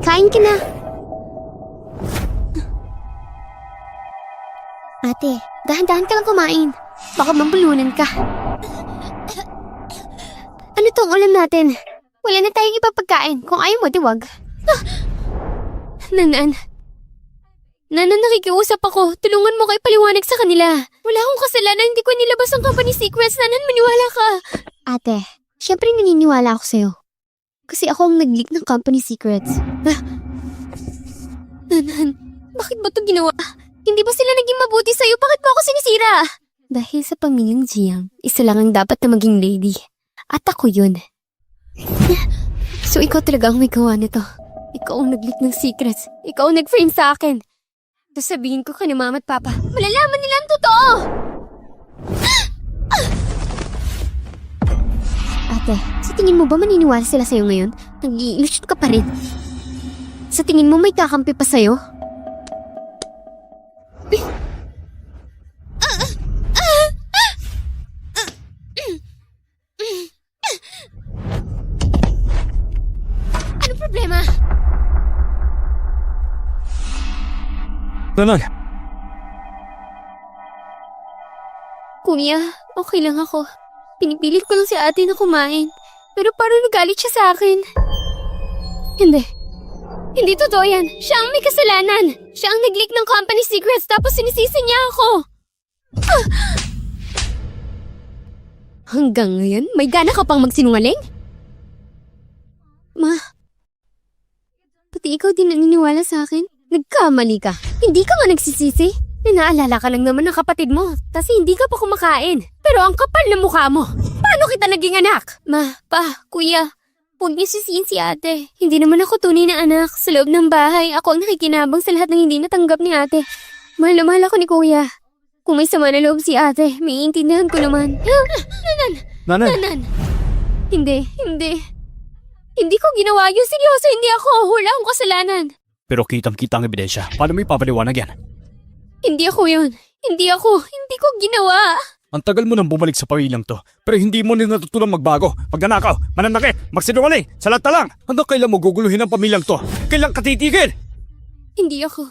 Kain ka na. Ate, dahan-dahan ka lang kumain. Baka mambulunan ka. Ano tong ulam natin? Wala na tayong ipapagkain. Kung ayaw mo, diwag. Nanan, nakikiusap ako. Tulungan mo kayo paliwanag sa kanila. Wala akong kasalanan. Hindi ko nilabas ang company secrets. Nanan, maniwala ka. Ate, syempre naniniwala ako sa'yo. Kasi ako ang nag-leak ng company secrets. Nanan, bakit ba ito ginawa? Hindi ba sila naging mabuti sa'yo? Bakit mo ako sinisira? Dahil sa pamilyang Jiang, isa lang ang dapat na maging lady. At ako yun. So ikaw talaga ang may gawa nito. Ikaw ang nag-leak ng secrets. Ikaw ang nag-frame sa akin. Sasabihin ko kay mama at papa. Malalaman nila ang totoo! Ate, sa tingin mo ba maniniwala sila sa'yo ngayon? Nag-i-illusion ka pa rin. Sa tingin mo may kakampi pa sa'yo? Ano problema? Nanan, Kuya, okay lang ako. Pinipilit ko lang si ate na kumain. Pero parang nagalit siya sa akin. Hindi. Hindi totoo yan. Siya ang may kasalanan. Siya ang nag-leak ng company secrets tapos sinisisi niya ako. Hanggang ngayon, may gana ka pang magsinungaling? Ma, pati ikaw din naniniwala sa akin? Nagkamali ka. Hindi ka nga nagsisisi. Naalala ka lang naman ng kapatid mo. Kasi hindi ka pa kumakain. Pero ang kapal na mukha mo. Paano kita naging anak? Ma, pa, kuya. Huwag niyo sisihin si ate. Hindi naman ako tunay na anak. Sa loob ng bahay, ako ang nakikinabang sa lahat ng hindi natanggap ni ate. Mahal na mahal ako ni kuya. Kung may sama na loob si ate, may iintindihan ko naman. Nanan. Hindi. Hindi ko ginawa yun. Seryoso, hindi ako. Wala akong kasalanan. pero kitang-kita ang ebidensya. Paano mo ipapaliwanag yan? Hindi ako yun. Hindi ko ginawa. Ang tagal mo nang bumalik sa pamilyang to, pero hindi mo nila natutulang magbago. Magnanakaw, mananakit, magsinungaling, salat na lang. Hanggang kailan mo guguluhin ang pamilyang to? Kailan ka titigil? Hindi ako.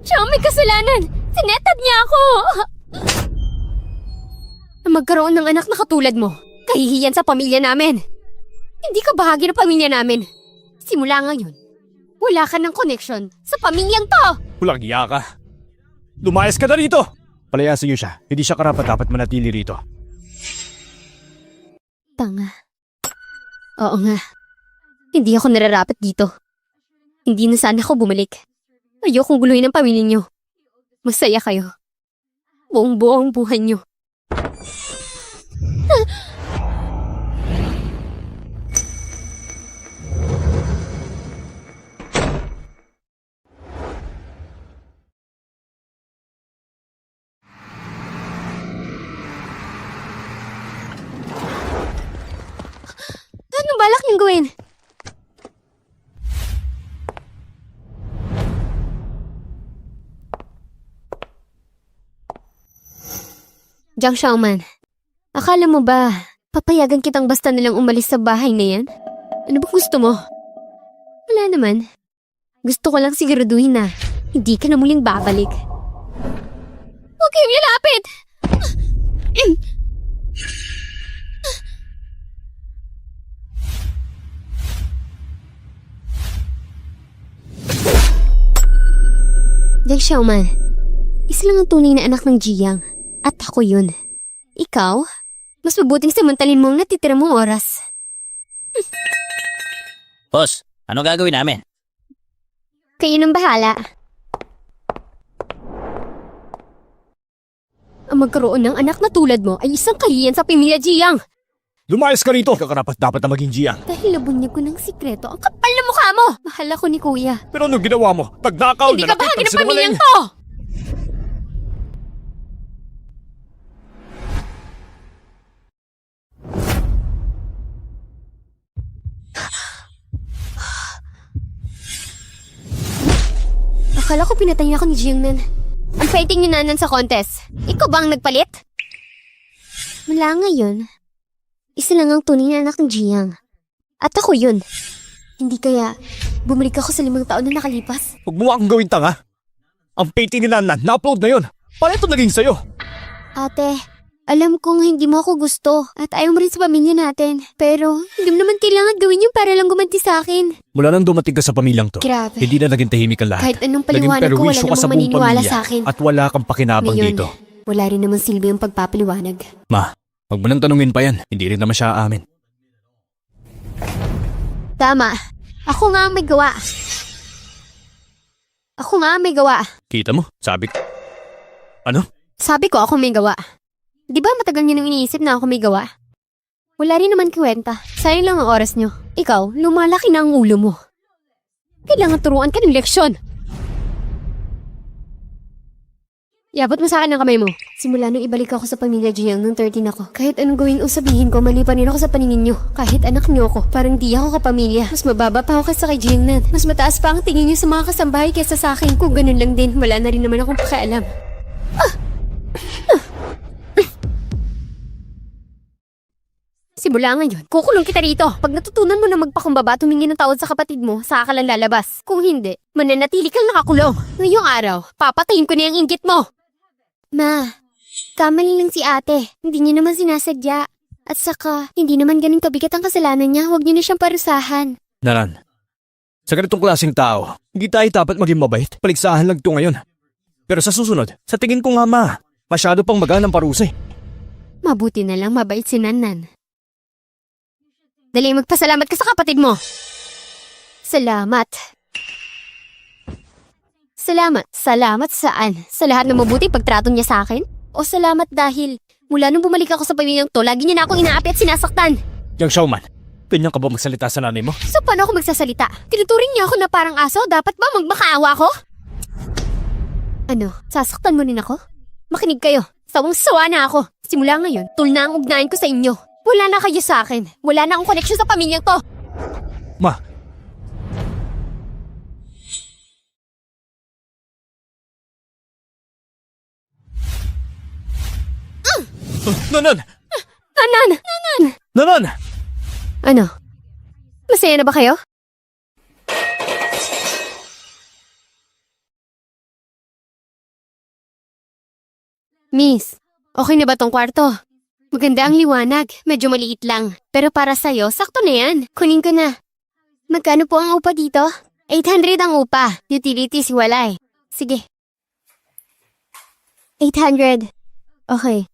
Siya ang may kasalanan. Sinetad niya ako. Na magkaroon ng anak na katulad mo, kahihiyan sa pamilya namin. Hindi ka bahagi ng pamilya namin. Simula ngayon, wala ka ng connection sa pamilyang to. Walang iya ka. Lumayas ka na rito! Palayasin niyo siya. Hindi siya karapat-dapat manatili rito. Tanga. Oo nga. Hindi ako nararapat dito. Hindi na sana ako bumalik. Ayokong guluhin ang pamilya niyo. Masaya kayo. Buong-buo ang buhay niyo. Anong balak niyong gawin? Jiang Xiaoman, akala mo ba papayagan kitang basta nalang umalis sa bahay na yan? Ano ba gusto mo? Wala naman. Gusto ko lang siguraduhin na hindi ka na muling babalik. Huwag kayong lalapit! Jiang Xiaoman, isa lang ang tunay na anak ng Jiang. At ako yun. Ikaw, mas mabuting samantalin mo ang natitira mong oras. Boss, ano gagawin namin? Kayo nang bahala. Ang magkaroon ng anak na tulad mo ay isang kahiyan sa pamilya Jiang. Lumayas ka rito! Kakarapat-dapat na maging Jiang. Dahil nabunyag ko ng sikreto, ang kapal na mukha mo! Mahal ako ni kuya. Pero anong ginawa mo? Nagnakaw, Hindi ka nanakit, bahagi ng nagsinungaling. pamilyang to! Akala ko pinatay na ako ni Jiang Nan. Ang fighting ni Nanan sa contest. Ikaw ba ang nagpalit? Mula ngayon, isa lang ang tunay na anak ng Jiang. At ako yun. Hindi kaya bumalik ako sa 5 taon na nakalipas? Huwag mo akong gawin tanga. Ang painting ni Nanan, na-upload na yun. Paano ito naging sa'yo? Ate, alam kong hindi mo ako gusto at ayaw mo rin sa pamilya natin. Pero hindi mo naman kailangan gawin yun para lang gumanti sa akin. Mula nang dumating ka sa pamilyang to, Grabe. hindi na naging tahimik ang lahat. Kahit anong Naging paliwanag ko, wala perwisyo ka sa namang buong maniniwala pamilya sa akin. at wala kang pakinabang Ngayon, dito. wala rin naman silbi yung pagpapaliwanag. Ma, wag mo nang tanungin pa yan. Hindi rin naman siya aamin. Tama. Ako nga ang may gawa. Ako nga ang may gawa. Kita mo? Sabi ko. Ano? Sabi ko ako may gawa. Di ba matagal niyo nang iniisip na ako may gawa? Wala rin naman kwenta. Sayang lang ang oras niyo. Ikaw, lumalaki na ang ulo mo. Kailangan turuan ka ng leksyon. Iabot mo sa akin ang kamay mo. Simula nung ibalik ako sa pamilya Jiang nung 13 ako. Kahit anong gawin o sabihin ko, mali pa rin ako sa paningin niyo. Kahit anak niyo ako, parang di ako kapamilya. Mas mababa pa ako kaysa kay Jiang Nan. Mas mataas pa ang tingin niyo sa mga kasambahay kaysa sa akin. Kung ganun lang din, wala na rin naman akong pakialam. Simula ngayon, kukulong kita rito. Pag natutunan mo na magpakumbaba, tumingin ng tawad sa kapatid mo, saka ka lang lalabas. Kung hindi, mananatili kang nakakulong. Ngayong araw, papatayin ko na yung inggit mo. Ma, kamali lang si ate. Hindi niya naman sinasadya. At saka, hindi naman ganun kabigat ang kasalanan niya. Huwag niyo na siyang parusahan. Nanan, sa ganitong klaseng tao, hindi tayo dapat maging mabait. Paligsahan lang ito ngayon. Pero sa susunod, sa tingin ko nga masyado pang magaan ang parusa eh. Mabuti na lang mabait si Nanan. Dali, magpasalamat ka sa kapatid mo. Salamat. Salamat. Salamat saan? Sa lahat ng mabuti pagtrato niya sa akin? O salamat dahil mula nung bumalik ako sa pamilyang to, lagi niya na akong inaapi at sinasaktan. Yang Xiaoman, ganyan ka ba magsalita sa nanay mo? So paano ako magsasalita? Tinuturing niya ako na parang aso? Dapat ba magmakaawa ko? Ano? Sasaktan mo rin ako? Makinig kayo. Sawang-sawa na ako. Simula ngayon, tul na ang ugnayan ko sa inyo. Wala na kayo sa akin. Wala na akong koneksyon sa pamilyang to. Ma! Nanan! Nanan! Nanan! Nanan! Ano? Masaya na ba kayo? Miss, okay na ba tong kwarto? Maganda ang liwanag, medyo maliit lang. Pero para sa'yo, sakto na yan. Kunin ko na. Magkano po ang upa dito? 800 ang upa. Utilities, wala eh. Sige. 800. Okay.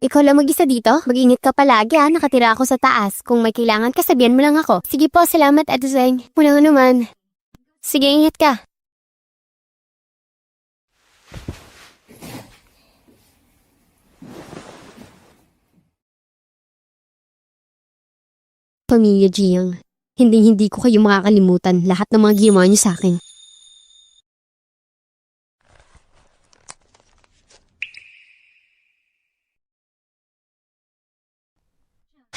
Ikaw lang mag-isa dito? Mag-ingat ka palagi ha, nakatira ako sa taas. Kung may kailangan ka, sabihan mo lang ako. Sige po, salamat Ate Zeng. Walang anuman. Sige, ingat ka. Pamilya Jiang, hindi ko kayo makakalimutan lahat ng mga ginawa niyo sa akin.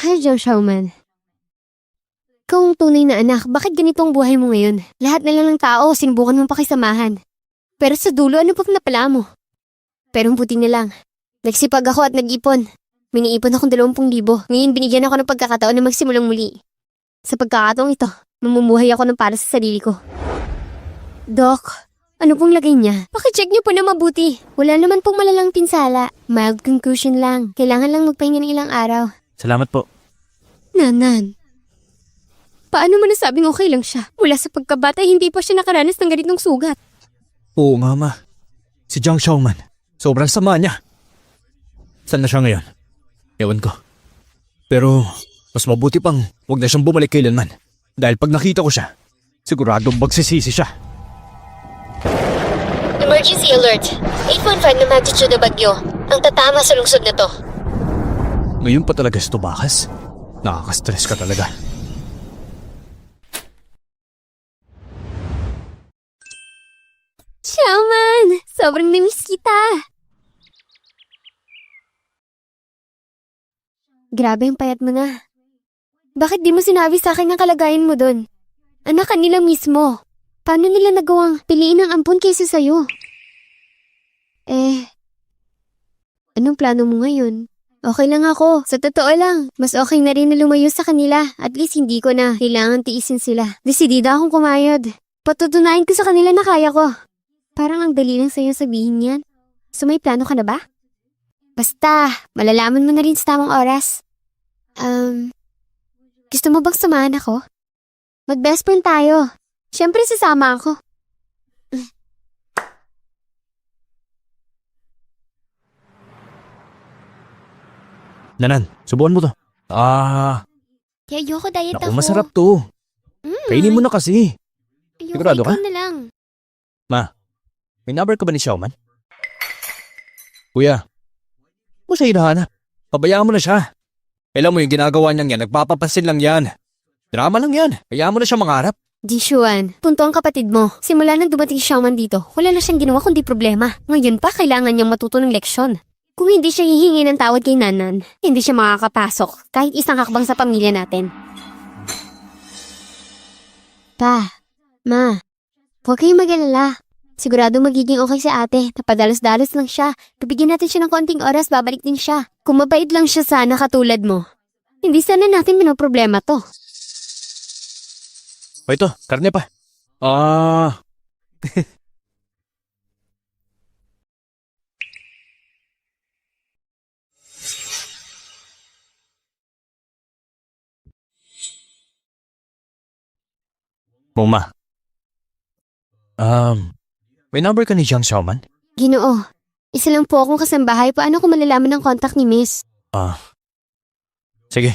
Hi, Jiang Xiaoman. Ikaw ang tunay na anak, bakit ganito ang buhay mo ngayon? Lahat na lang ng tao, sinubukan mong pakisamahan. Pero sa dulo, ano pang napala mo? Pero buti na lang. Nagsipag ako at nag-ipon. May naipon akong 20,000. Ngayon binigyan ako ng pagkakataon na magsimulang muli. Sa pagkakataong ito, mamumuhay ako ng para sa sarili ko. Doc, ano pong lagay niya? Pakicheck niyo po na mabuti. Wala naman pong malalang pinsala. Mild concussion lang. Kailangan lang magpahinga ng ilang araw. Salamat po. Nanan, paano mo nasabing okay lang siya? Mula sa pagkabata, hindi pa siya nakaranas ng ganitong sugat. Oo nga ma. Si Jiang Xiaoman, sobrang sama niya. Saan na siya ngayon? Ewan ko. Pero mas mabuti pang huwag na siyang bumalik kailanman. Dahil pag nakita ko siya, siguradong magsisisi siya. Emergency alert. 8.5 na magnitude na bagyo. Ang tatama sa lungsod na to. Ngayon pa talaga si Tubakas. Nakaka-stress ka talaga. Xiaoman! Sobrang namiss kita! Grabe ang payat mo na. Bakit di mo sinabi sa akin ang kalagayan mo dun? Anak ka nila mismo. Paano nila nagawang piliin ang ampon kaysa sa'yo? Anong plano mo ngayon? Okay lang ako. Sa totoo lang, mas okay na rin na lumayo sa kanila. At least hindi ko na kailangan tiisin sila. Desidida akong kumayod. Patutunayan ko sa kanila na kaya ko. Parang ang dali lang sa'yo sabihin yan. So may plano ka na ba? Basta, malalaman mo na rin sa tamang oras. Gusto mo bang samahan ako? Mag-best friend tayo. Siyempre sasama ako. Nanan, subukan mo to. Kaya ayoko diet Naku, ako. masarap to. Kainin mo na kasi. Ayoko, sigurado ka? ikaw na lang. May number ka ba ni Xiaoman? Kuya, mo siya hinahanap. Pabayaan mo na siya. Alam mo yung ginagawa niyang yan, nagpapapansin lang yan. Drama lang yan. Hayaan mo na siya mangarap. Jishuan, punto ang kapatid mo. Simula nang dumating si Xiaoman dito, wala na siyang ginawa kundi problema. Ngayon pa, kailangan niyang matuto ng leksyon. Kung hindi siya hihingi ng tawad kay Nanan, hindi siya makakapasok kahit isang hakbang sa pamilya natin. Pa, Ma, huwag kayong mag-alala. Sigurado magiging okay si ate. Napadalos-dalos lang siya. Bibigyan natin siya ng konting oras, babalik din siya. Kung mabait lang siya sana katulad mo, hindi sana natin minoproblema to. O ito, karne pa. Muma. May number ka ni Jiang Xiaoman? Ginoo, isa lang po akong kasambahay. Paano ko malalaman ang contact ni Miss? Sige.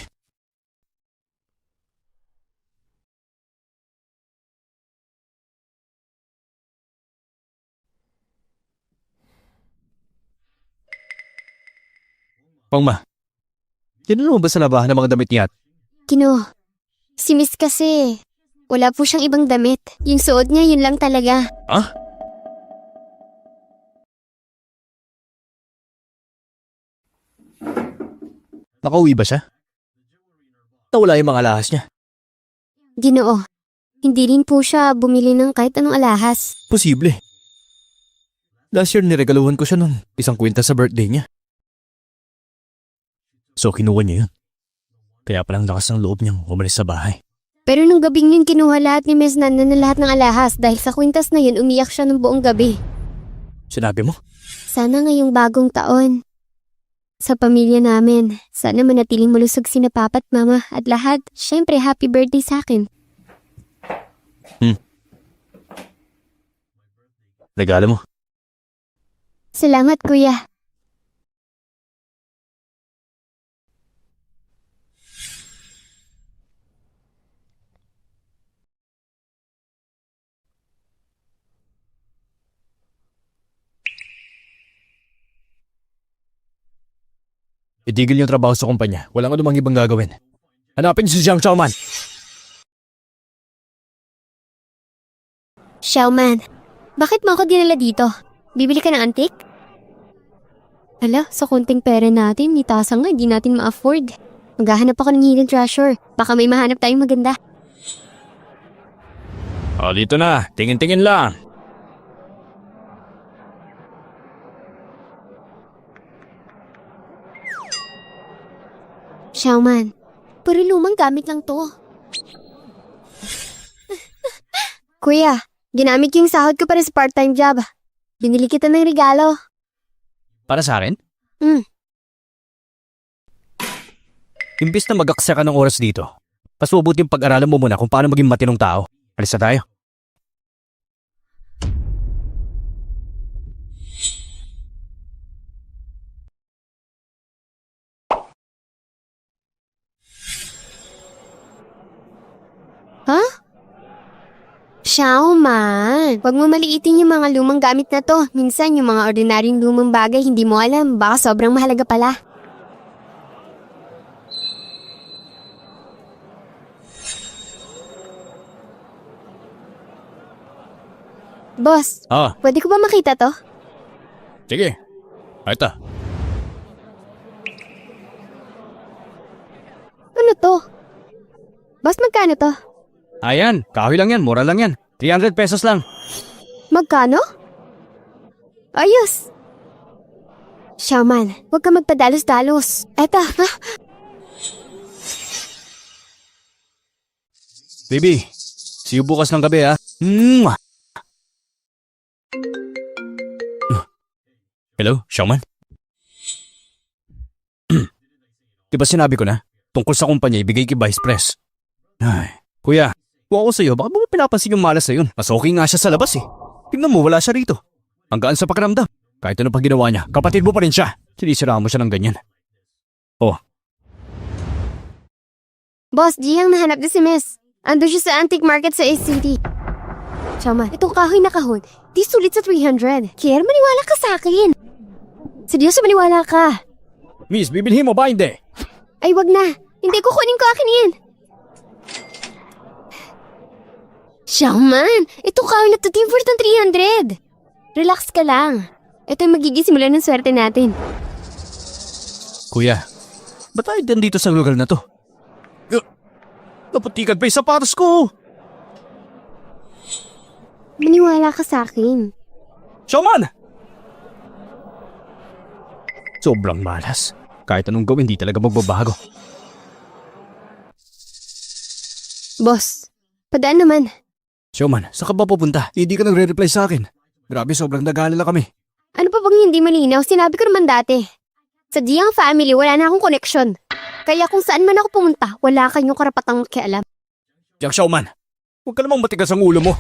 Mama, tinanong mo ba sa labahan ng mga damit niya? Ginoo, si Miss kasi, wala po siyang ibang damit. Yung suot niya, yun lang talaga. Nakauwi ba siya? Nawala yung mga alahas niya. Ginoo, hindi rin po siya bumili ng kahit anong alahas. Posible. Last year niregaluhan ko siya ng isang kwinta sa birthday niya. So kinuha niya yun. Kaya palang lakas ng loob niyang umalis sa bahay. Pero nung gabing yun, kinuha lahat ni Miss Nana na lahat ng alahas dahil sa kwintas na yun, umiyak siya ng buong gabi. Sinabi mo? Sana ngayong bagong taon, sa pamilya namin, sana manatiling malusog sina Papa at Mama at lahat. Syempre, happy birthday sa akin. Regalo mo. Salamat, Kuya. Itigil yung trabaho sa kumpanya. Walang anumang ibang gagawin. Hanapin si Jiang Xiaoman. Xiaoman, bakit mo ako dinala dito? Bibili ka ng antik? Hala, sa konting pera natin, itasa nga, di natin ma-afford. Maghahanap ako ng hidden treasure. Baka may mahanap tayong maganda. Dito na. Tingin-tingin lang. Xiaoman, puro lumang gamit lang to. Kuya, ginamit yung sahod ko para sa part-time job. Binili kita ng regalo. Para sa akin? Imbis na mag-aksaya ka ng oras dito, mas mabuti yung pag-aralan mo muna kung paano maging matinong tao. Alis na tayo. Xiaoman, huwag mo maliitin yung mga lumang gamit na to. Minsan yung mga ordinaryong lumang bagay hindi mo alam. Baka sobrang mahalaga pala. Boss, pwede ko ba makita to? Sige. Ito. Ano to? Boss, magkano to? Ayan, kahoy lang yan, mura lang yan. 300 pesos lang. Magkano? Ayos. Shaman, huwag ka magpadalos-dalos. Eto, ha? Baby, see you bukas ng gabi ha. Mwah! Hello, Showman? Diba sinabi ko na, tungkol sa kumpanya ibigay kay Vice Pres. Ay, kuya, kung ako sa'yo, baka mo pinapansin yung malas na yun. Mas okay nga siya sa labas eh. Tingnan mo, wala siya rito. Ang gaan sa pakiramdam. Kahit ano pa ginawa niya, kapatid mo pa rin siya. Sinisiraan mo siya ng ganyan. Oh, Boss, Jiang nahanap na si Miss. Ando siya sa antique market sa East City. Shaman, itong kahoy na kahon, di sulit sa 300. Kier, maniwala ka sa akin. Seryoso, maniwala ka. Miss, bibilhin mo ba hindi? Ay, wag na. Hindi kukunin ko akin yan. Shaman, itong kahoy na to, di worth ng 300. Relax ka lang. Ito yung magiging simula ng swerte natin. Kuya, ba't tayo dito sa lugar na to? Naputikan pa yung sapatos ko! Maniwala ka sa akin. Showman! Sobrang malas. Kahit anong gawin, di talaga magbabago. Boss, padaan naman. Showman, saan ka ba pupunta? Hindi ka nagre-reply sa akin. Grabe, sobrang nag-aalala kami. Ano pa bang hindi malinaw? Sinabi ko naman dati. Sa Jiang family, wala na akong connection. Kaya kung saan man ako pumunta, wala kayong karapatang makialam. Jack Showman, huwag ka namang matigas ang ulo mo.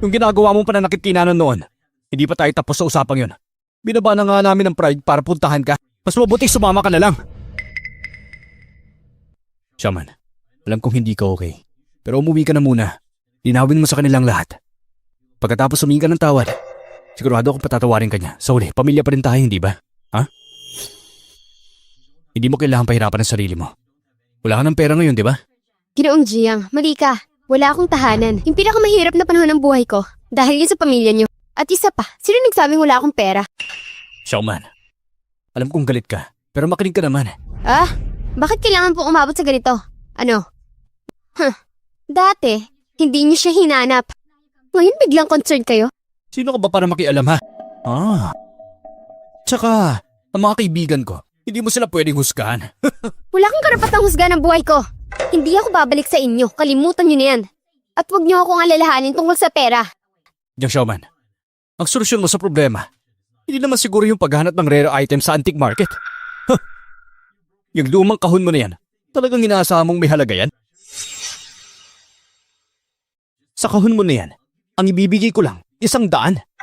Yung ginagawa mong pananakit kinanon noon, hindi pa tayo tapos sa usapang yun. Binaba na nga namin ng pride para puntahan ka. Mas mabuti sumama ka na lang. Shaman, alam kong hindi ka okay. Pero umuwi ka na muna. Linawin mo sa kanilang lahat. Pagkatapos humingi ka ng tawad, sigurado akong patatawarin ka niya. Sa uli, pamilya pa rin tayo, hindi ba? Ha? Hindi mo kailangan pahirapan ang sarili mo. Wala ka ng pera ngayon, di ba? Ginoong Jiang, mali ka. Wala akong tahanan. Yung pinakamahirap na panahon ng buhay ko. Dahil yun sa pamilya niyo. At isa pa, sino nagsabing wala akong pera? Showman, alam kong galit ka, pero makinig ka naman. Ah, bakit kailangan pong umabot sa ganito? Ano? Dati, hindi niyo siya hinanap. Ngayon biglang concerned kayo? Sino ka ba para makialam ha? Tsaka, ang mga kaibigan ko, hindi mo sila pwedeng husgahan. Wala kang karapatang husga ng buhay ko. Hindi ako babalik sa inyo. Kalimutan niyo na yan. At huwag niyo akong alalahanin tungkol sa pera. Yang Showman, ang solusyon mo sa problema, hindi naman siguro yung paghanap ng rare item sa antique market. Yung lumang kahon mo na yan, talagang inaasahan mong may halaga yan? Sa kahon mo na yan, ang ibibigay ko lang, 100.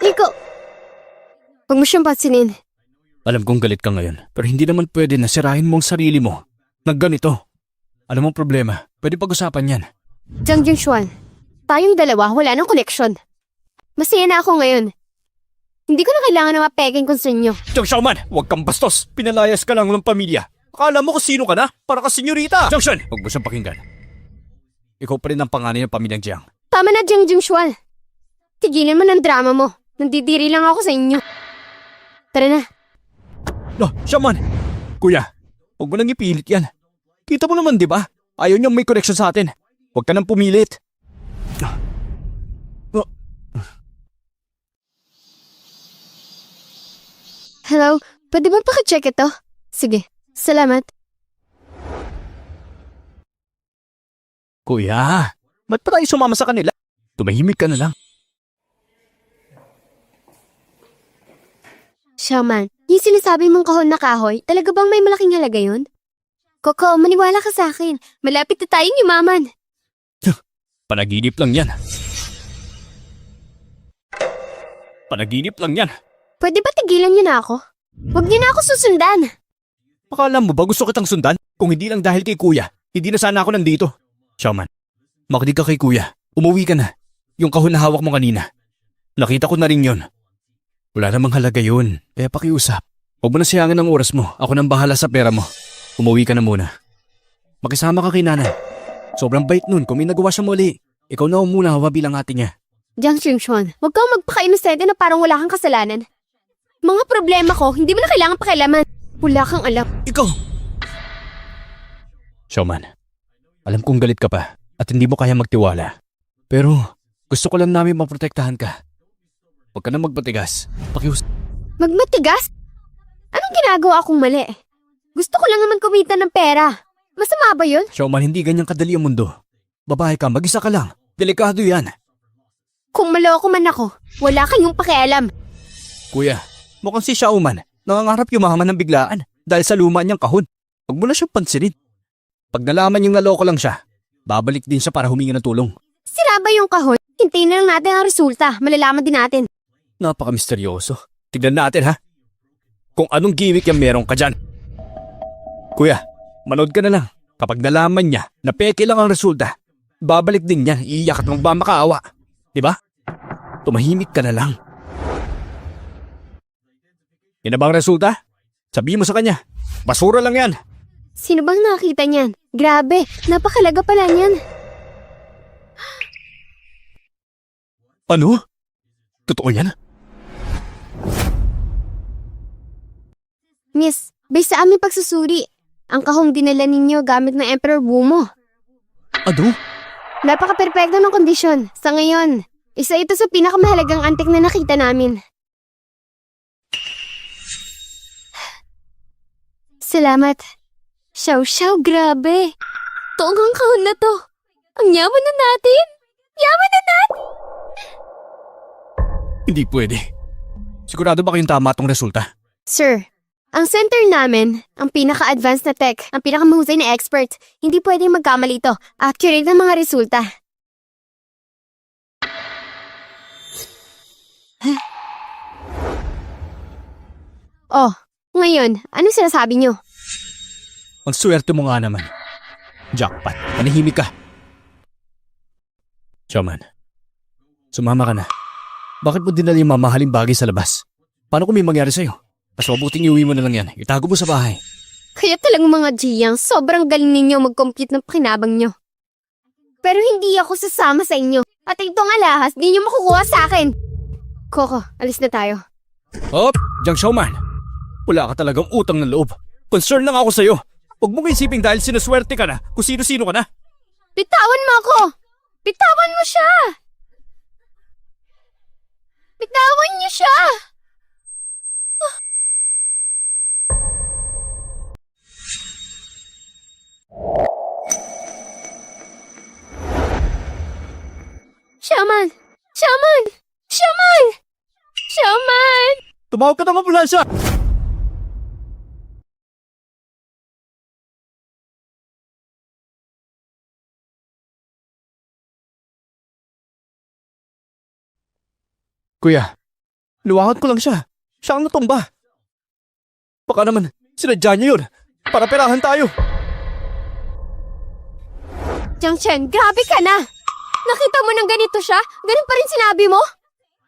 Ikaw, huwag mo siyang pansinin. Alam kong galit ka ngayon, pero hindi naman pwede na sirahin mo ang sarili mo ng ganito. Alam mong problema, pwede pag-usapan yan. Jiang Jingshuan, tayong dalawa wala nang connection. Masaya na ako ngayon. Hindi ko na kailangan ng mapeging concern niyo. Jiang Showman, huwag kang bastos. Pinalayas ka lang ng pamilya. Akala mo kung sino ka na? Para ka senyorita. Jiang Shen, huwag mo siyang pakinggan. Ikaw pa rin ang panganay ng pamilyang Jiang. Tama na, Jiang Jingshuan. Tigilan mo ng drama mo. Nandidiri lang ako sa inyo. Tara na. No, Shaman! Kuya, huwag mo nang ipilit yan. Kita mo naman, di ba? Ayaw niyang may connection sa atin. Huwag ka nang pumilit. Hello, pwede ba pakicheck ito? Sige, salamat. Kuya, ba't pa tayo sumama sa kanila? Tumahimik ka na lang. Shaman, yung sinasabi mong kahon na kahoy, talaga bang may malaking halaga yun? Coco, maniwala ka sa akin. Malapit na tayong yumaman. Panaginip lang yan. Panaginip lang yan. Pwede ba tigilan niyo na ako? Huwag niyo na ako susundan. Akala mo ba gusto kitang sundan? Kung hindi lang dahil kay kuya, hindi na sana ako nandito. Shaman, makinig ka kay kuya. Umuwi ka na. Yung kahon na hawak mo kanina. Nakita ko na rin yun. Wala namang halaga yun. Kaya pakiusap. Huwag mo na sayangin ang oras mo. Ako nang bahala sa pera mo. Umuwi ka na muna. Makisama ka kay nanay. Sobrang bait nun kung may nagawa siya muli. Ikaw na muna hawa bilang ate niya. Jiang Xingshuan, huwag kang magpaka-inosente na parang wala kang kasalanan. Mga problema ko, hindi mo na kailangan pakialaman. Wala kang alam. Ikaw! Showman, alam kong galit ka pa at hindi mo kaya magtiwala. Pero gusto ko lang namin maprotektahan ka. Huwag ka na magpatigas. Magmatigas? Anong ginagawa kong mali? Gusto ko lang naman kumita ng pera. Masama ba yun? Showman, hindi ganyan kadali ang mundo. Babae ka, mag-isa ka lang. Delikado yan. Kung maloko man ako, wala kayong pakialam. Kuya, mukhang si Showman. Nangangarap yumaman ng biglaan dahil sa luma niyang kahon. Huwag mo na siyang pansinin. Pag nalaman niyang naloko lang siya, babalik din siya para humingi ng tulong. Sira ba yung kahon? Hintayin na lang natin ang resulta. Malalaman din natin. Napaka-misteryoso. Tignan natin ha. Kung anong gimmick yung meron ka dyan. Kuya, manood ka na lang. Kapag nalaman niya na peke lang ang resulta, babalik din niya, iiyak at magmamakaawa. Diba? Tumahimik ka na lang. Yan na ba ang resulta? Sabihin mo sa kanya. Basura lang yan. Sino bang nakakita niyan? Grabe, napakalaga pala niyan. Ano? Totoo yan? Miss, based sa aming pagsusuri, ang kahong dinala ninyo gamit ng Emperor Bumo. Ano? Napaka-perpekto ng kondisyon. Sa ngayon, isa ito sa pinakamahalagang antik na nakita namin. Salamat. Xiao, grabe. Toong kahon na to. Ang yaman na natin. Yaman na natin! Hindi pwede. Sigurado ba kayong tama tong resulta? Sir, ang center namin, ang pinaka-advanced na tech, ang pinakamahusay na expert, hindi pwedeng magkamali ito. Accurate ang mga resulta. Oh, ngayon, ano sinasabi niyo? Ang swerte mo nga naman. Jackpot. Manahimik ka. Showman, sumama ka na. Bakit mo dinala yung mamahaling bagay sa labas? Paano kung may mangyari sa'yo? Mas mabuting iuwi mo na lang yan. Itago mo sa bahay. Kaya talagang mga Giyang, sobrang galing ninyo mag-compute ng pakinabang nyo. Pero hindi ako sasama sa inyo. At itong alahas, di nyo makukuha sa akin. Coco, alis na tayo. Hop! Jang Showman! Wala ka talagang utang ng loob. Concern lang ako sa'yo. Huwag mong isipin dahil sinuswerte ka na kung sino-sino ka na. Bitawan mo ako! Bitawan mo siya! Bitawan niyo siya! Shaman! Shaman! Shaman! Shaman! Tumawag ka ng ambulansya! Kuya, luwakan ko lang siya. Siya ang natumba. Baka naman, sinadya niya yun. Para perahan tayo. Jiang Chen, grabe ka na! Nakita mo nang ganito siya? Ganun pa rin sinabi mo?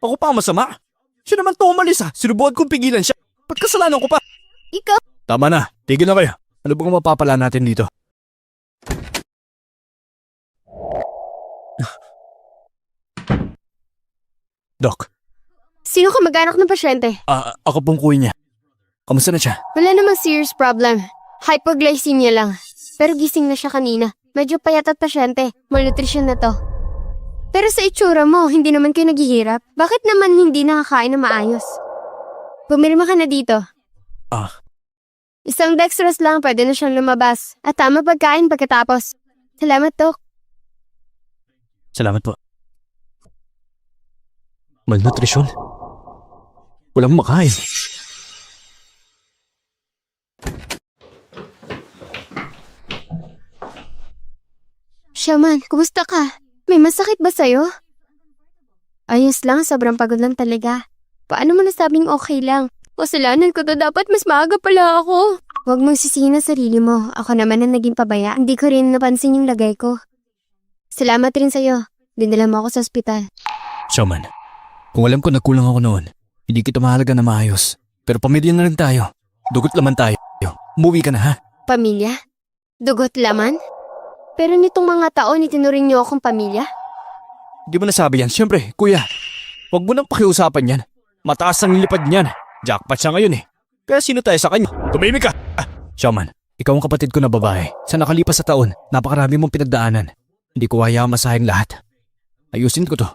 Ako pa ang masama. Siya naman to umalis ha. Sinubukan kong pigilan siya. Ba't kasalanan ko pa? Ikaw? Tama na. Tigil na kayo. Ano bang mapapala natin dito? Doc, Sino ka mag-anak ng pasyente? ako pong kuya niya. Kamusta na siya? Wala namang serious problem. Hypoglycemia lang. Pero gising na siya kanina. Medyo payat at pasyente. Malnutrition na to. Pero sa itsura mo, hindi naman kayo naghihirap. Bakit naman hindi nakakain na maayos? Pumirma ka na dito. Isang dextrose lang, pwede na siyang lumabas. At tama pagkain pagkatapos. Salamat, Dok. Salamat po. Malnutrisyon? Walang makain. Shaman, kumusta ka? May masakit ba sa'yo? Ayos lang, sobrang pagod lang talaga. Paano mo nasabing okay lang? Kasalanan ko to, dapat mas maaga pala ako. Huwag mong sisihin ang sarili mo. Ako naman ang naging pabaya. Hindi ko rin napansin yung lagay ko. Salamat rin sa'yo. Dinala mo ako sa ospital. Showman, kung alam ko nagkulang ako noon, hindi kita mahalaga na maayos. Pero pamilya na rin tayo. Dugot laman tayo. Umuwi ka na ha? Pamilya? Dugot laman? Pero nitong mga taon, itinuring niyo akong pamilya? Di mo nasabi yan. Siyempre, kuya. Huwag mo nang pakiusapan yan. Mataas ang lipad niyan. Jackpot siya ngayon eh. Kaya sino tayo sa kanya? Tumimik ka! Showman, ikaw ang kapatid ko na babae. Sa nakalipas sa taon, napakarami mong pinagdaanan. Hindi ko hayaan masahing lahat. Ayusin ko to.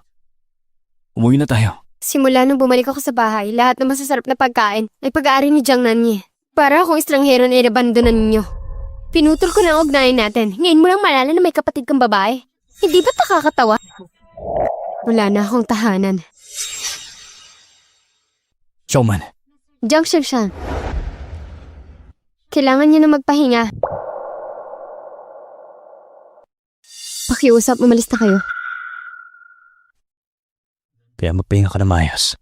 Umuwi na tayo. Simula nung bumalik ako sa bahay, lahat ng masasarap na pagkain ay pag-aari ni Jiang Nanye. Para akong estranghero na inabandonan ninyo. Pinutol ko na ang ugnayan natin. Ngayon mo lang malala na may kapatid kang babae. Hindi ba't nakakatawa? Wala na akong tahanan. Showman, Jiang Shanshan. Kailangan niya na magpahinga. Pakiusap, umalis na kayo. kaya magpahinga ka na maayos.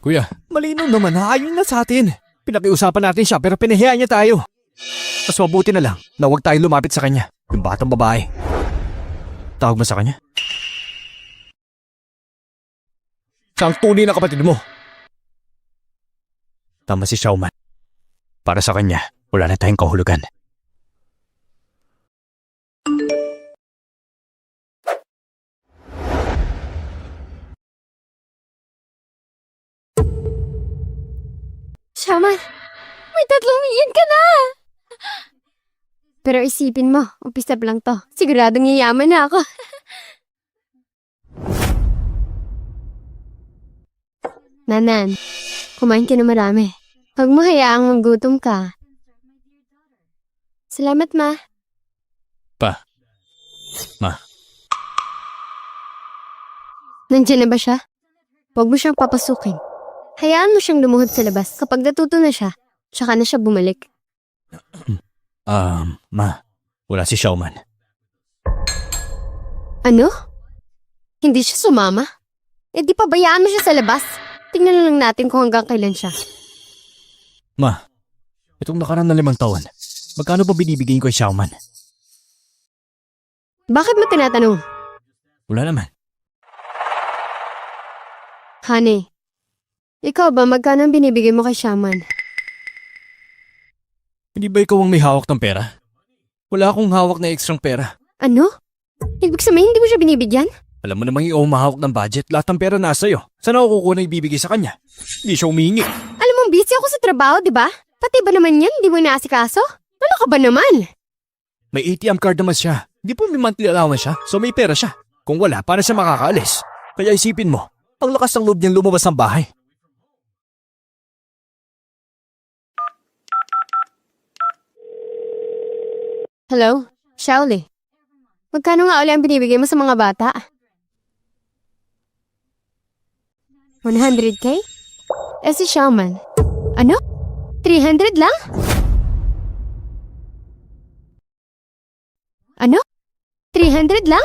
Kuya, malinaw naman, haayon na sa atin. Pinakiusapan natin siya pero pinahiyaan niya tayo. Mas mabuti na lang na huwag tayo lumapit sa kanya. Yung batang babae. Tawag mo sa kanya? Siya ang tunay na kapatid mo. Tama si Xiaoman. Para sa kanya, wala na tayong kahulugan. Shaman, may 3 milyon ka na! Pero isipin mo, umpisa pa lang to. Siguradong yayaman na ako. Nanan, kumain ka na marami. Huwag mo hayaang magutom ka. Salamat, Ma. Ma. Nandiyan na ba siya? Huwag mo siyang papasukin. Hayaan mo siyang lumuhod sa labas. Kapag natuto na siya, tsaka na siya bumalik. Ma. Wala si Xiaoman. Ano? Hindi siya sumama? Eh di pabayaan mo siya sa labas. Tingnan na lang natin kung hanggang kailan siya. Ma, itong nakaraan na 5 taon, magkano ba binibigay ko kay Xiaoman? Bakit mo tinatanong? Wala naman. Honey, ikaw ba magkano ang binibigay mo kay Shaman? Hindi ba ikaw ang may hawak ng pera? Wala akong hawak na ekstrang pera. Ano? Ibig sabihin hindi mo siya binibigyan? Alam mo namang ikaw ang mahawak ng budget, lahat ng pera nasa iyo. Saan ako kukuha na ibibigay sa kanya? Hindi siya humingi. Alam mo, busy ako sa trabaho, di ba? Pati ba naman yan, hindi mo inaasikaso? Ano ka ba naman? May ATM card naman siya. Hindi po may monthly allowance siya, so may pera siya. Kung wala, paano siya makakaalis? Kaya isipin mo, ang lakas ng loob niyang lumabas ng bahay. Hello? Shaoli. Magkano nga uli ang binibigay mo sa mga bata? 100K? Eh si Shaman. Ano? 300 lang? Ano? 300 lang?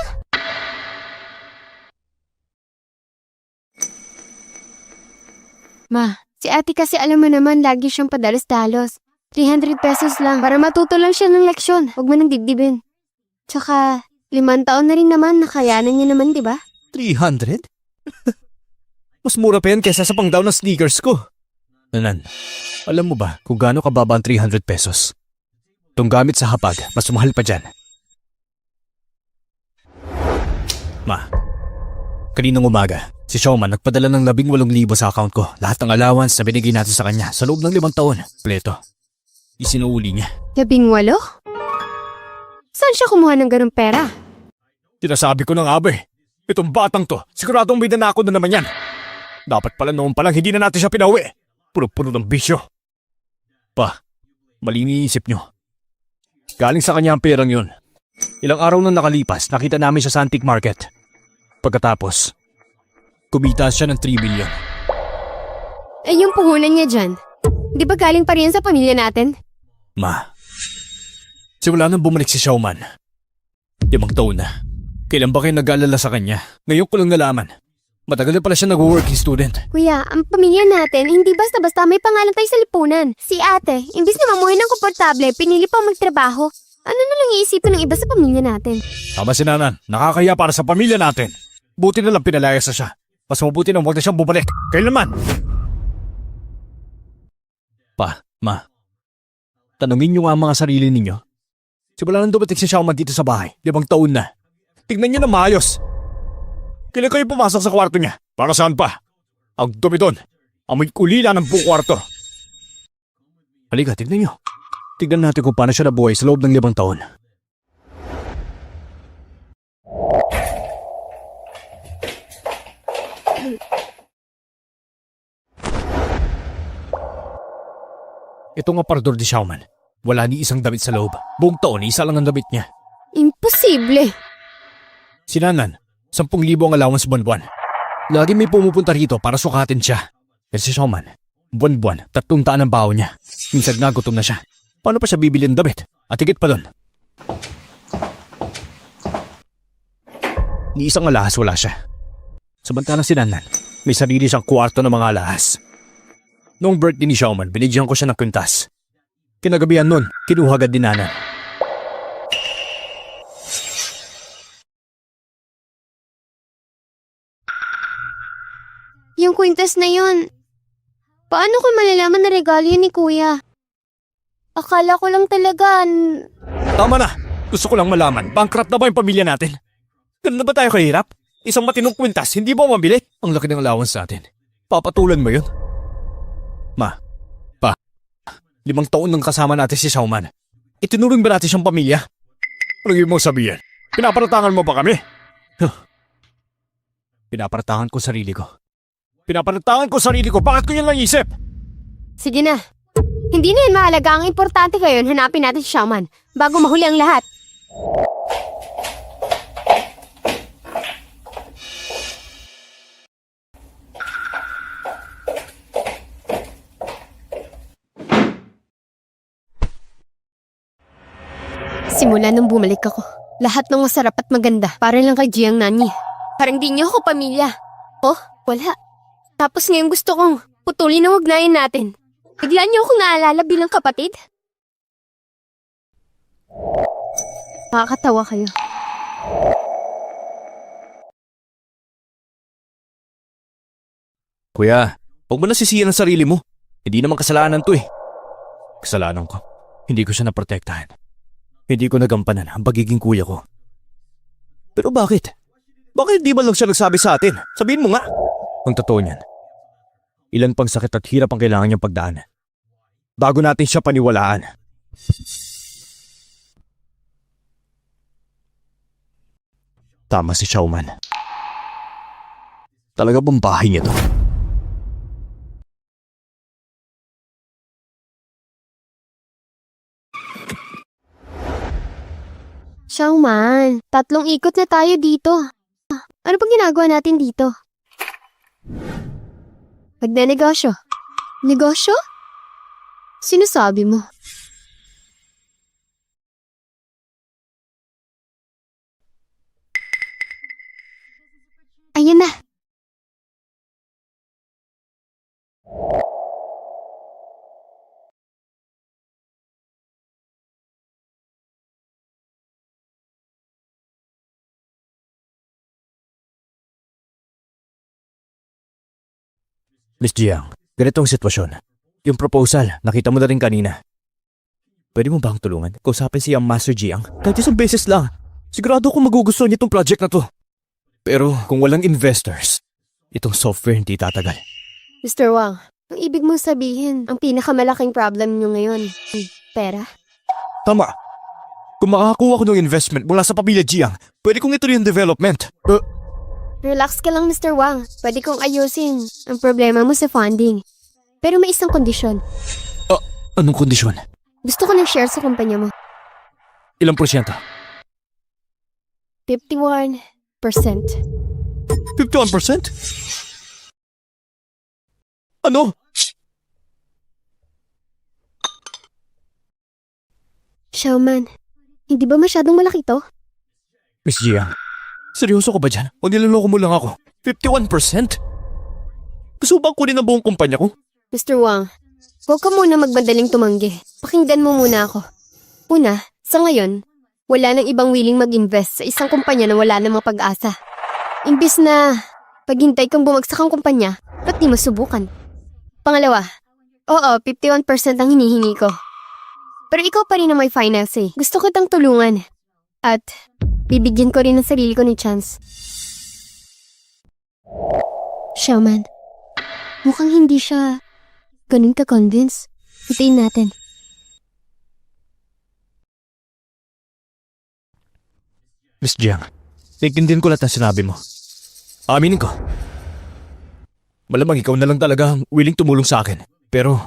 Ma, si ate kasi alam mo naman lagi siyang padalos-dalos. 300 pesos lang para matuto lang siya ng leksyon. Huwag mo nang dibdibin. Tsaka, 5 taon na rin naman, nakayanan niya naman, di ba? 300? Mas mura pa yan kaysa sa pang-down ng sneakers ko. Nanan, alam mo ba kung gaano kababa ang 300 pesos? Itong gamit sa hapag, mas mahal pa dyan. Ma, kaninang umaga, si Xiaoman nagpadala ng 18,000 sa account ko. Lahat ng allowance na binigay natin sa kanya sa loob ng 5 taon. Pleto. Isinuuli niya. 18? Saan siya kumuha ng ganung pera? Sinasabi ko na nga ba eh. Itong batang to, siguradong may nanako na naman yan. Dapat pala noon palang hindi na natin siya pinauwi. Puno-puno ng bisyo. Pa, mali iniisip nyo. Galing sa kanya ang perang yun. Ilang araw nang nakalipas, nakita namin siya sa antique market. Pagkatapos, kumita siya ng 3 million. Eh yung puhunan niya dyan, di ba galing pa rin sa pamilya natin? Ma, simula nang bumalik si Xiaoman, 5 taon na. Kailan ba kayo nag-aalala sa kanya? Ngayon ko lang nalaman. Matagal na pala siya nag-working student. Kuya, ang pamilya natin, hindi basta-basta may pangalan tayo sa lipunan. Si ate, imbis na mamuhay ng komportable, pinili pa magtrabaho. Ano na lang iisipin ng iba sa pamilya natin? Tama si Nanan, nakakaya para sa pamilya natin. Buti na lang pinalayas na siya. Mas mabuti na huwag na siyang bumalik. Kailanman! Pa, ma, tanungin niyo nga ang mga sarili ninyo. Simula nang dumating si Xiaoman dito sa bahay, 5 taon na. Tignan niyo na maayos. Kailan kayo pumasok sa kwarto niya? Para saan pa? Ang dumi doon. Amoy kulila ng buong kwarto. Halika, tignan niyo. Tignan natin kung paano siya nabuhay sa loob ng 5 taon. Itong aparador ni Xiaoman. Wala ni isang damit sa loob. Buong taon, isa lang ang damit niya. Imposible. Si Nanan, 10,000 ang allowance buwan-buwan. Lagi may pumupunta rito para sukatin siya. Pero si Xiaoman, buwan-buwan, 300 ang baho niya. Minsan nga gutom na siya. Paano pa siya bibili ng damit? At higit pa doon. Ni isang alahas wala siya. Samantalang si Nanan, may sarili siyang kwarto ng mga alahas. Noong birthday ni Xiaoman, binigyan ko siya ng kwintas. Kinagabihan nun, kinuha agad din Nanan. Yung kwintas na yun, paano ko malalaman na regalo yun ni Kuya? Akala ko lang talaga. Tama na! Gusto ko lang malaman, bankrupt na ba yung pamilya natin? Ganun na ba tayo kahirap? Isang matinong kwintas, hindi ba mabili? Ang laki ng allowance natin. Papatulan mo yun? Ma, pa, 5 taon nang kasama natin si Xiaoman. Itinuring ba natin siyang pamilya? Anong ibig mong sabihin? Pinaparatangan mo ba kami? Pinaparatangan ko sarili ko. Pinaparatangan ko sarili ko. Bakit ko yan lang isip? Sige na. Hindi na yun mahalaga. Ang importante ngayon, hanapin natin si Xiaoman bago mahuli ang lahat. Simula nung bumalik ako, lahat ng masarap at maganda para lang kay Jiang Nani. Parang di niyo ako pamilya. Oh, wala. Tapos ngayon gusto kong putulin ang ugnayan natin. Bigla niyo akong naalala bilang kapatid? Nakakatawa kayo. Kuya, huwag mo na sisiyan ang sarili mo. Hindi naman kasalanan to eh. Kasalanan ko. Hindi ko siya naprotektahan. Hindi ko nagampanan ang pagiging kuya ko. Pero bakit? Bakit di ba lang siya nagsabi sa atin? Sabihin mo nga. Ang totoo niyan, ilan pang sakit at hirap ang kailangan niyang pagdaan bago natin siya paniwalaan. Tama si Xiaoman. Talaga bang bahay niya to? Xiaoman, 3 ikot na tayo dito. Ano pang ginagawa natin dito? Magnenegosyo. Negosyo? Sinasabi mo? Ayan na. Miss Jiang, ganito ang sitwasyon. Yung proposal, nakita mo na rin kanina. Pwede mo bang tulungan? Kausapin si Master Jiang? Kahit isang beses lang. Sigurado akong magugustuhan niya itong project na to. Pero kung walang investors, itong software hindi tatagal. Mr. Wang, ang ibig mong sabihin, ang pinakamalaking problem niyo ngayon, pera? Tama. Kung makakakuha ko ng investment mula sa pamilya Jiang, pwede kong ituloy ang development. Relax ka lang, Mr. Wang. Pwede kong ayusin ang problema mo sa funding. Pero may isang kondisyon. Anong kondisyon? Gusto ko ng share sa kumpanya mo. Ilang porsyento? 51%. 51%? Ano? Xiaoman, hindi ba masyadong malaki to? Miss Jiang, seryoso ka ba dyan? O niloloko mo lang ako? 51%? Gusto bang kunin ang buong kumpanya ko? Mr. Wang, huwag ka muna magmadaling tumanggi. Pakinggan mo muna ako. Una, sa ngayon, wala nang ibang willing mag-invest sa isang kumpanya na wala namang pag-asa. Imbis na paghintay kang bumagsak ang kumpanya, ba't di masubukan? Pangalawa, oo, 51% ang hinihingi ko. Pero ikaw pa rin ang may finance eh. Gusto kitang tulungan. At bibigyan ko rin ng sarili ko ni chance. Xiaoman, mukhang hindi siya ganun ka-convince. Hintayin natin. Miss Jiang, naiintindihan ko lahat ng sinabi mo. Aminin ko. Malamang ikaw na lang talaga ang willing tumulong sa akin. Pero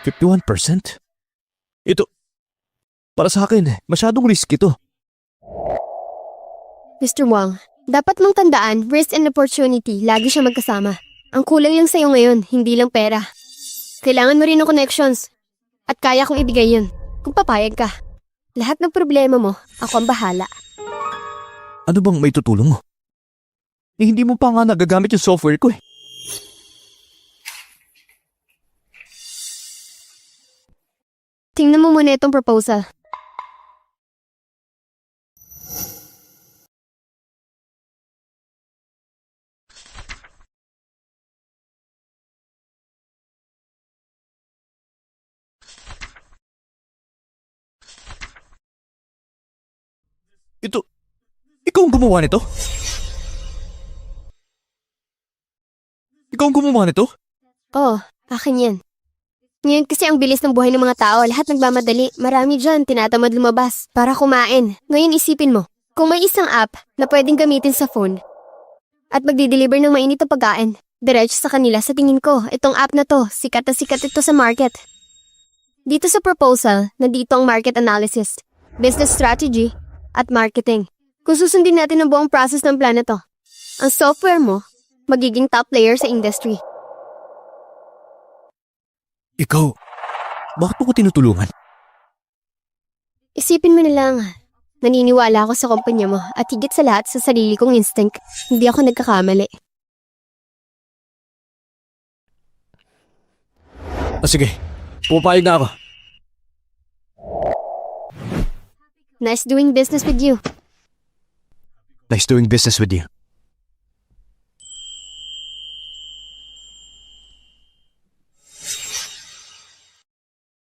51%? Ito, para sa akin, masyadong risky to. Mr. Wang, dapat mong tandaan, risk and opportunity, lagi siya magkasama. Ang kulang lang sa'yo ngayon, hindi lang pera. Kailangan mo rin ng connections. At kaya kong ibigay yun, kung papayag ka. Lahat ng problema mo, ako ang bahala. Ano bang may tutulong mo? Hindi mo pa nga nagagamit yung software ko eh. Tingnan mo muna itong proposal. Ikaw ang gumawa nito? Ikaw ang gumawa nito? Oo, akin yan. Ngayon kasi ang bilis ng buhay ng mga tao, lahat nagmamadali. Marami dyan, tinatamad lumabas para kumain. Ngayon isipin mo, kung may isang app na pwedeng gamitin sa phone at magdi-deliver ng mainit na pagkain, diretso sa kanila, sa tingin ko, itong app na to, sikat na sikat ito sa market. Dito sa proposal, nandito ang market analysis, business strategy, at marketing. Kung susundin natin ang buong process ng plan na to, ang software mo, magiging top player sa industry. Ikaw, bakit mo ko tinutulungan? Isipin mo na lang, naniniwala ako sa kumpanya mo at higit sa lahat sa sarili kong instinct, hindi ako nagkakamali. Sige, pupayag na ako. Nice doing business with you. Nice doing business with you.